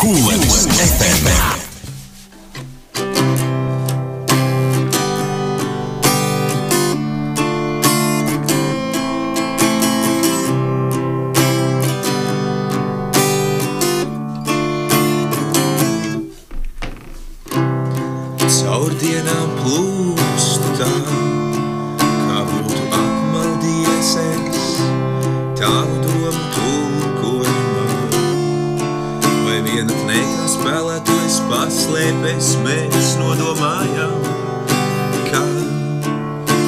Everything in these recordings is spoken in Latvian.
Kūlenes FM. Caur dienām plūstu tā, kā būtu apmaldījies es tavu domu tulkojumā. Vai viena knēkā spēlētojas paslēpēs, mēs nodomājām, ka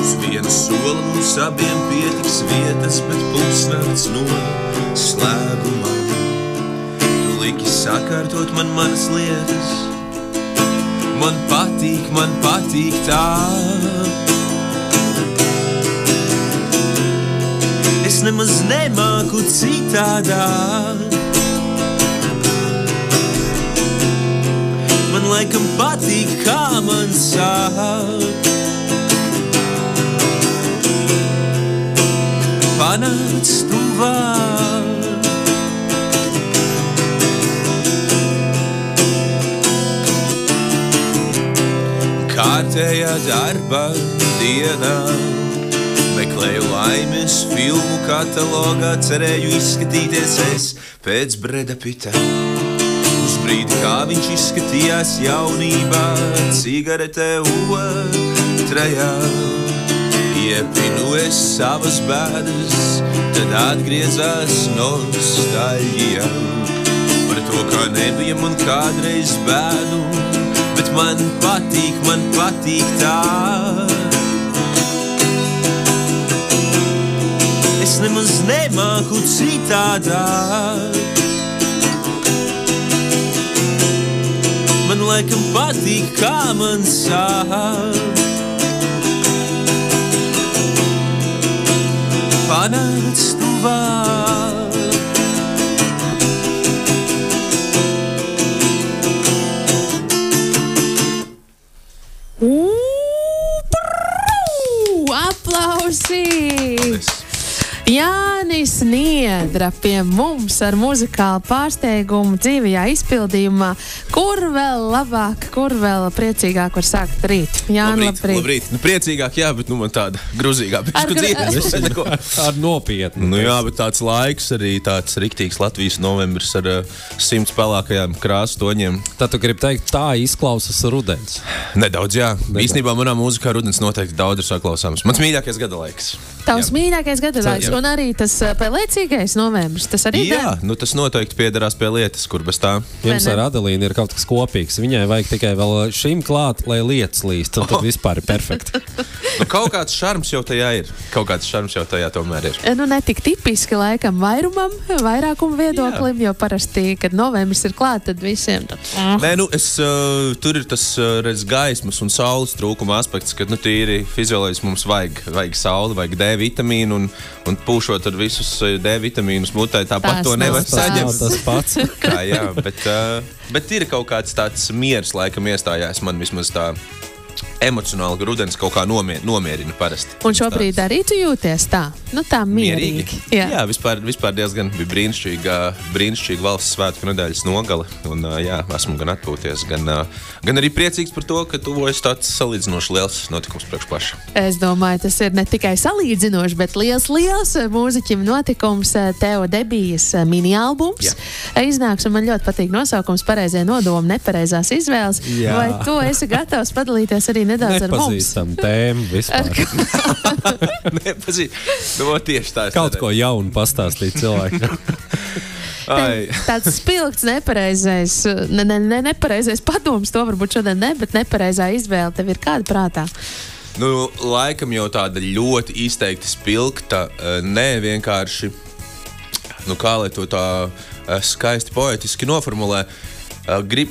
uz vienu soli mums abiem pietiks vietas, bet pusnakts no slēgumā. Tu liki sakārtot man manas lietas, man patīk tā. Es nemaz nemāku citādāk. Man laikam patīk, kā man sāk. Panāc tuvāk. Kārtējā darba dienā meklēju laimes filmu katalogā, cerēju izskatīties es pēc Breda Pitta. Uz brīdi, kā viņš izskatījās jaunībā, cigarete otrajā. Iepinu es savas bēdas, tad atgriezās nostalģija par to, kā nebija man kādreiz bēdu. Bet man patīk tā. Es nemaz nemāku citādāk. Man laikam patīk, kā man sāk. Panāc tuvāk. Aplausi! Jānis Niedra pie mums ar muzikālu pārsteigumu dzīvajā izpildījumā. Kur vēl labāk, kur vēl priecīgāk var sākt rīt? Jāni, labrīt. Nu, priecīgāk, jā, bet man tāda gruzīgā bišku dzīve. Ar nopietnu. Nu jā, bet tāds laiks arī tāds riktīgs Latvijas novembris ar 100 pelākajām krāstoņiem. Tad tu gribi teikt, tā izklausas rudens? Nedaudz, jā. Īstenībā manā mūzikā rudens noteikti daudz ir saklausāms. Mans mīļākais gada laiks. Tavs mīļākais gada laiks, un arī tas pelēcīgais novembris, tas arī jā, nu tas noteikti piederās pie lietas, kur bez tā. Jums ar Adelīnu ir kaut kas kopīgs. Viņai vajag tikai vēl šim klāt, lai lietas līst, un tad vispār ir perfekti. Nu, kaut kāds šarms jau tajā ir. Kaut kāds šarms jau tajā tomēr ir. Nu, ne tik tipiski laikam vairākumu viedoklim, jo parasti, kad novembris ir klāt, tad visiem tad... Nē, nu, tur ir tas, redz, gaismas un saules trūkuma aspekts, kad, nu, tīri fizioloģiski mums vajag sauli, vajag D vitamīnu, un pūšot ar visus D vitamīnus mutē, tāpat to nevar saņemt. Tas pats. Kā, jā, bet ir kaut kāds tāds miers, laikam, iestājās man vismaz tā emocionāli, ka rudens kaut kā nomierina parasti. Un šobrīd arī tu jūties tā? Nu tā mierīgi. Jā, vispār diezgan bija brīnišķīga valsts svētku nedēļas nogale. Un jā, esmu gan atpūties, gan arī priecīgs par to, ka tuvojas tāds salīdzinoši liels notikums priekš paša. Es domāju, tas ir ne tikai salīdzinoši, bet liels mūziķim notikums. Tev debijas mini-albums iznāks, un man ļoti patīk nosaukums Pareizie nodomi, nepareizās izvēles. Jā. Vai tu esi gatavs padalīties arī nedaudz ar mums? Nepazīstam tēmu vispār. Nu, tieši tā. Kaut ko jaunu pastāstīt cilvēkiem. Tāds spilgts nepareizais, nepareizais padoms, to varbūt šodien ne, bet nepareizā izvēle tev ir kāda prātā? Nu, laikam jau tāda ļoti izteikti spilgta, ne vienkārši, nu kā lai to tā skaisti poetiski noformulē,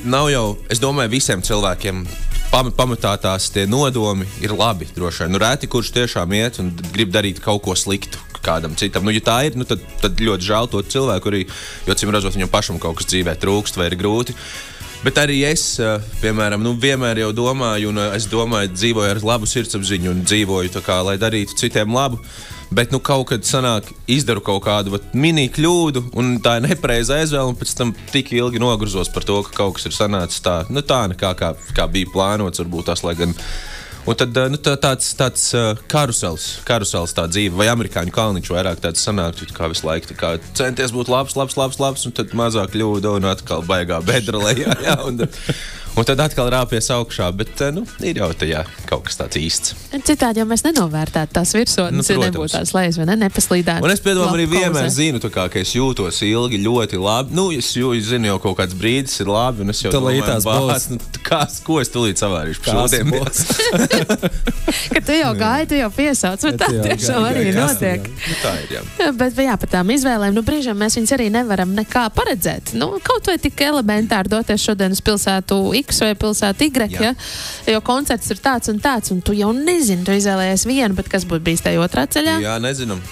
nav jau, es domāju, visiem cilvēkiem pamatā tās tie nodomi ir labi, droši vien. Nu, reti, kurš tiešām iet un grib darīt kaut ko sliktu kādam citam. Nu, ja tā ir, nu, tad ļoti žēl to cilvēku arī, jo, cim redzot, viņam pašam kaut kas dzīvē trūkst vai ir grūti. Bet arī es, piemēram, vienmēr jau domāju, un es domāju, dzīvoju ar labu sirdsapziņu un dzīvoju tā kā, lai darītu citiem labu. Bet kaut kad sanāk, izdaru kaut kādu mini kļūdu, un tā ir nepareiza izvēle, un pēc tam tik ilgi nogurzos par to, ka kaut kas ir sanācis tā, tā nekā kā bija plānots, varbūt tas, lai gan. Un tad tāds karusels tā dzīve, vai amerikāņu kalniņš vairāk tāds sanāk, kā visu laiku, tā kā centies būt labs, un tad mazāk kļūda, un atkal baigā bedra lejā, jā, un tad atkal rāpies augšā, bet, ir jau tajā kaut kas tāds īsts. Citādi jau mēs nenovērtētu tās virsotnes, ja nebūtu tās lejas, vai ne, nepaslīdētu. Un es piedomāju, arī vienmēr zinu, ka es jūtos ilgi, ļoti labi. Es zinu, jau kaut kāds brīdis ir labi, un es jau domāju, ko es tulīt savārīšu šodien. Ka tu jau gāji, tu jau piesauc, bet tā tiešām arī notiek. Tā ir, jā. Bet jā, par tām izvēlēm, brīžiem mēs viņas arī nevaram nekā paredzēt. Kaut vai tik elementāri doties šodien uz pilsētu X vai pilsētu Y, ja? Jo koncerts ir tāds, un tu jau nezini, tu izvēlējies vienu, bet kas būtu bijis tajā otrā ceļā? Jā, nezinām.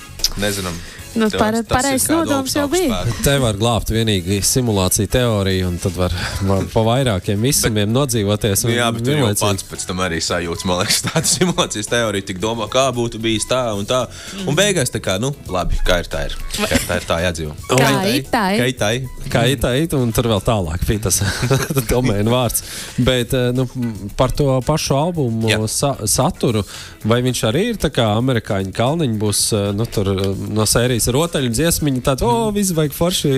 Pareizs nodoms jau bija. Te var glābt vienīgi simulācija teorija, un tad var pa vairākiem visumiem nodzīvoties. Jā, bet tu jau pats pēc tam arī sajūts, man liekas, tāda simulācijas teorija tik domā, kā būtu bijis tā un tā. Un beigās tā kā, labi, kā ir tā ir. Tā ir tā jādzīvo. Kā itai, un tur vēl tālāk bija tas domēna vārds. Bet par to pašu albumu saturu, vai viņš arī ir tā kā amerikāņu kalniņi būs, tur no sērijas rotaļu dziesmiņu, tad, viss vajag forši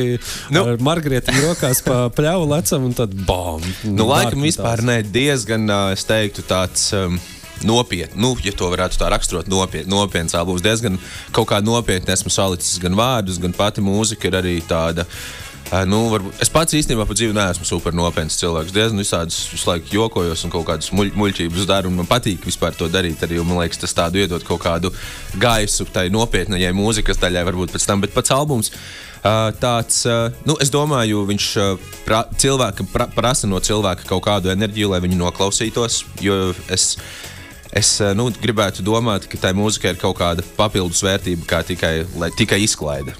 ar Margrietiņu rokās pa pļauju lecam, un tad bam. Laikam vispār ne diezgan, es teiktu, tāds nopietni, ja to varētu tā raksturot, nopietns albums. Diezgan kaut kā nopietni esmu salicis gan vārdus, gan pati mūzika ir arī tāda. Es pats īstenībā pa dzīvi neesmu super nopietns cilvēks. Diezgan visādus visu laiku jokojos un kaut kādus muļķības daru, un man patīk vispār to darīt arī, un man liekas, tas tādu iedot kaut kādu gaisu tai nopietnajai mūzikas daļai varbūt pēc tam, bet pats albums tāds, es domāju, viņš cilvēkam prasa no cilvēka kaut kādu enerģiju, lai viņi noklausītos, jo es gribētu domāt, ka tai mūzikai ir kaut kāda papildus vērtība, kā tikai izklaide.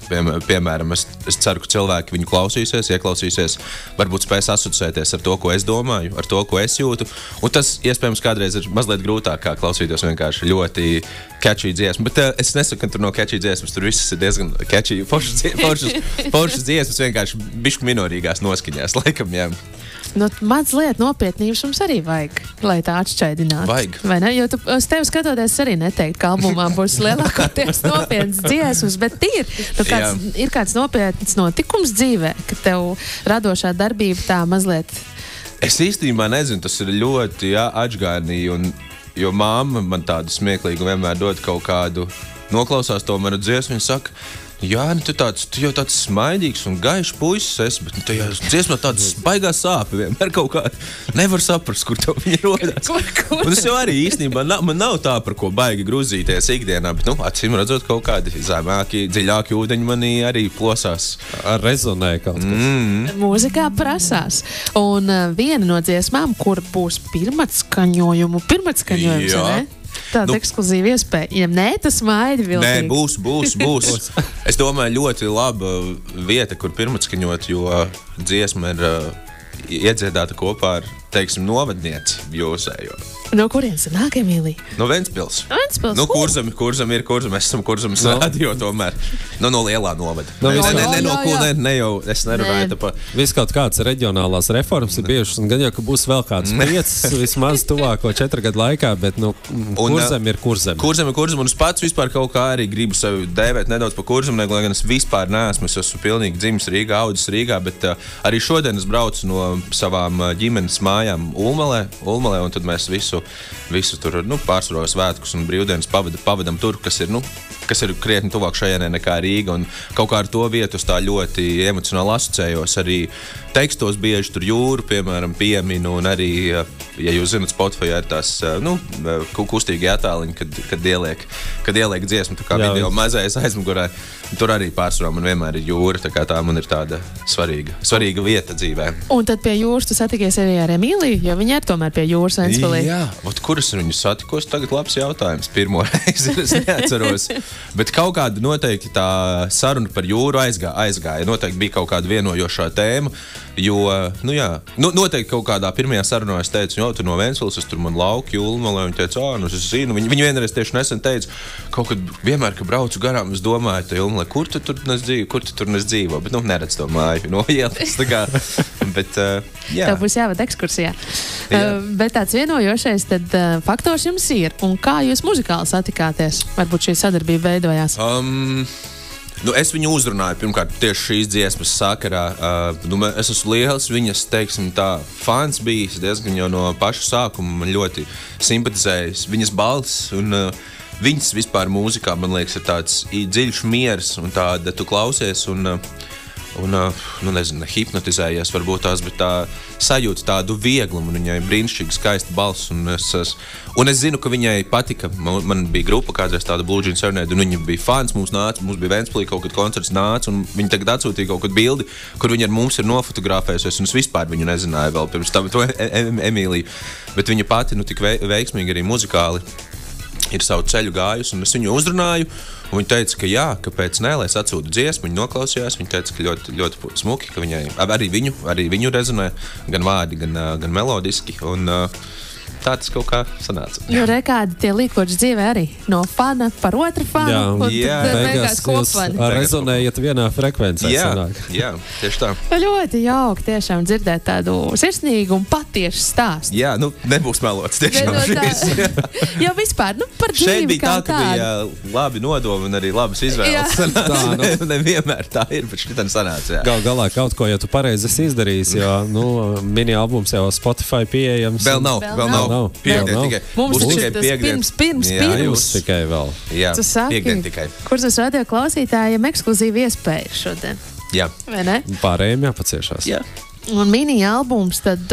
Piemēram, es ceru, ka cilvēki viņu klausīsies, ieklausīsies, varbūt spēs asociēties ar to, ko es domāju, ar to, ko es jūtu. Un tas, iespējams, kādreiz ir mazliet grūtāk, kā klausīties vienkārši ļoti catchy dziesmu. Bet es nesaku, ka tur no catchy dziesmas, tur viss ir diezgan catchy, foršas dziesmas, vienkārši bišķi minorīgās noskaņās, laikam, jā. Mazliet nopietnības mums arī vajag, lai tā atšķaidinātu. Vajag. Vai ne? Jo uz tevi skatoties arī neteikt, ka albumā būs lielākoties nopietnas dziesmas, bet ir kāds nopietns notikums dzīvē, ka tev radošā darbība tā mazliet... Es īstenībā nezinu, tas ir ļoti atžgainīgi, jo māma man tādu smieklīgu vienmēr dod kaut kādu, noklausās to manu dziesmu, viņa saka, jā, tu jau tāds smaidīgs un gaišs puisis esi, bet tajā dziesmā tādas baigās sāpi vienmēr kaut kā nevar saprast, kur tev viņa rodās. Un es jau arī īstenībā, man nav tā, par ko baigi grūzīties ikdienā, bet, acīm redzot, kaut kādi zemāki, dziļāki ūdeņi manī arī plosās. Rezonē kaut kas. Mūzikā prasās. Un viena no dziesmām, kur būs pirmatskaņojums, ne? Tāda ekskluzīva iespēja. Ja nē, tas maidi viltīgi. Nē, būs. Es domāju, ļoti laba vieta, kur pirmatskaņot, jo dziesma ir iedziedāta kopā ar, teiksim, novadnieci jūsējo. No kurienes nāk, Emīlija? No Ventspils. Kurzem ir, esam Kurzemes radio tomēr. No lielā novada. Ne jau, es nerunāju tā pa... Viss kaut kāds reģionālās reformas ir bijušas, un gan jau, ka būs vēl kāds 5 vismaz tuvāko 4 gadu laikā, bet, Kurzem ir Kurzem. Kurzem, un es pats vispār kaut kā arī gribu sevi dēvēt nedaudz pa Kurzemnieku, lai gan es vispār neesmu, es esmu pilnīgi dzimis Rīgā, audzis Rīgā, bet arī šodien es braucu no savām ģimenes mājām Ulmalē, un tad mēs visu tur, pārsvarā svētkus un brīvdienas pavadam tur, kas ir krietni tuvāk šajienē nekā Rīga, un kaut kā ar to vietu es tā ļoti emocionāli asociējos. Arī tekstos bieži tur jūru, piemēram, pieminu, un arī, ja jūs zinat, Spotify ir tās, kustīgi attēliņi, kad ieliek dziesmu, tā kā video mazais aizmugurē, tur arī pārsvarā man vienmēr ir jūra, tā kā tā man ir tāda svarīga vieta dzīvē. Un tad pie jūras tu satikies arī ar Emīliju, jo viņa ir tomēr pie jūras Ventspilī. Jā, kur es viņu satikos, tagad labs jautājums. Pirmo reizi es neatceros. Bet kaut kāda noteikti tā saruna par jūru aizgāja. Noteikti bija kaut kāda vienojošā tēma. Jo, noteikti kaut kādā pirmajā sarunā es teicu, tu no Ventspils, es tur man lauku Julmalē. Viņa teica, es zinu. Viņa vienreiz tieši nesen teica, kaut kad vienmēr, kad braucu garām, es domāju, Julmalē, kur tu tur nes dzīvo? Bet, neredz to māju no ielas. Bet, Tev būs jāved ekskursijā. Bet tāds vienojošais tad faktors jums ir. Un kā jūs muzikāli satikāties? Varbūt šī sadarbība veidojās? Es viņu uzrunāju pirmkārt tieši šīs dziesmas sakarā. Es esmu liels viņas, teiksim tā, fans bijis diezgan jau no paša sākuma. Man ļoti simpatizējis viņas balss un viņas vispār mūzikā, man liekas, ir tāds dziļš miers un tāda tu klausies un nezinu, hipnotizējies varbūt tās, bet tā sajūta tādu vieglumu, un viņai brīnišķīgi skaista balss, un es zinu, ka viņai patika, man bija grupa kādreiz tāda Blue Jean Serenade, un viņa bija fans, mums bija Ventspilī kaut kad koncerts nāca, un viņa tagad atsūtīja kaut kad bildi, kur viņa ar mums ir nofotografējusies, un es vispār viņu nezināju vēl pirms tam, to Emīliju, bet viņa pati, tik veiksmīgi arī muzikāli ir savu ceļu gājusi, un es viņu uzrunāju, un viņa teica, ka jā, kāpēc nē, lai es atsūtu dziesmu, viņa noklausījās, viņa teica, ka ļoti, ļoti smuki, ka viņai arī viņu rezonē, gan vārdi, gan melodiski, un tā tas kaut kā sanāca. Kādi tie līkloči dzīvē arī? No fana par otru fanu, un tad beigās kopfani. Rezonējat vienā frekvencē. Jā, tieši tā. Ļoti jauki tiešām dzirdēt tādu sirsnīgu un patiešu stāstu. Jā, nebūs melots tiešām šis. Jo vispār, par dzīvi šeit bija tā, ka bija labi nodomi un arī labas izvēles. Nevienmēr tā ir, bet šitan sanāca. Gal galā kaut ko, ja tu pareizi izdarīsi, jo mini albums jau Spotify pieejams. Vēl nav. Mums tikai pirms tikai vēl. Jā, piekdien tikai. Kurš tas radio klausītājiem ekskluzīvi iespēja šodien? Jā. Vai ne? Pārējiem jāpaciešās. Jā. Un mini albums tad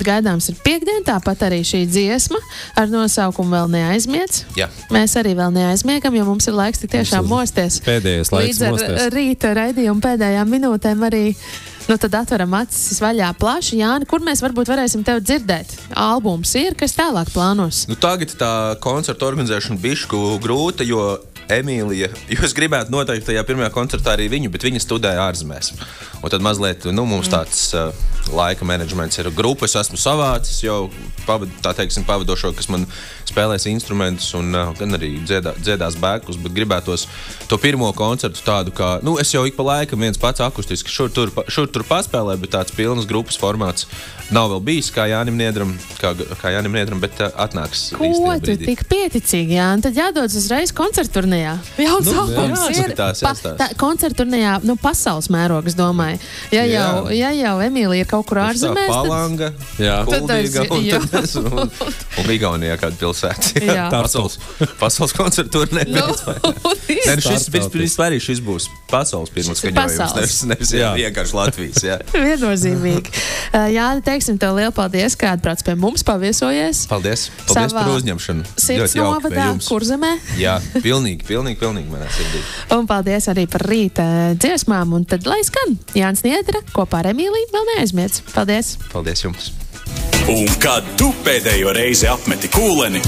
gaidāms ir piekdien, tāpat arī šī dziesma ar nosaukumu Vēl neaizmiedz. Jā. Mēs arī vēl neaizmiegam, jo mums ir laiks tik tiešām mosties. Pēdējais laiks mosties. Līdz ar rīta raidījumu pēdējām minūtēm arī tad atveram acis vaļā plaši. Jāni, kur mēs varbūt varēsim tevi dzirdēt? Albums ir, kas tālāk plānos? Tagad tā koncerta organizēšana bišku grūta, jo Emīlija, jo es gribētu noteikti tajā pirmajā koncertā arī viņu, bet viņa studēja ārzemēs. Un tad mazliet, mums tāds laika menedžments ir grupa, es esmu savācis jau pavadošo, kas man spēlēs instrumentus un gan arī dziedās bēkus, bet gribētos to pirmo koncertu tādu kā, es jau ik pa laikam viens pats akustiski šur tur paspēlē, bet tāds pilnas grupas formāts nav vēl bijis, kā Jānim Niedram, bet atnāks īstajā brīdī. Ko tu tik pieticīgi, Jāni? Tad jādodas uzreiz koncertturnejā. Jauns albums ir. Koncertturnejā, pasaules mērogas, domāju. Ja jau Emīlija ir kaut kur ārzemēs, tad... Palanga, Kuldīga un Igaunijā kāda pilsēta. Pasaules koncertturnē. Šis būs pasaules pirmais skaņojums, nevis vienkārši Latvijas. Viennozīmīgi. Jāni, teiksim tev lielu paldies, ka atbrauc pie mums, paviesojies. Paldies par uzņemšanu. Sirds novadā, Kurzemē. Jā, pilnīgi manā sirdī. Un paldies arī par rīta dziesmām, un tad lai skan Jānis Niedra kopā ar Emīliju Vēl neaizmiedz. Paldies. Paldies jums. Un kad tu pēdējo reizi apmeti kūleni,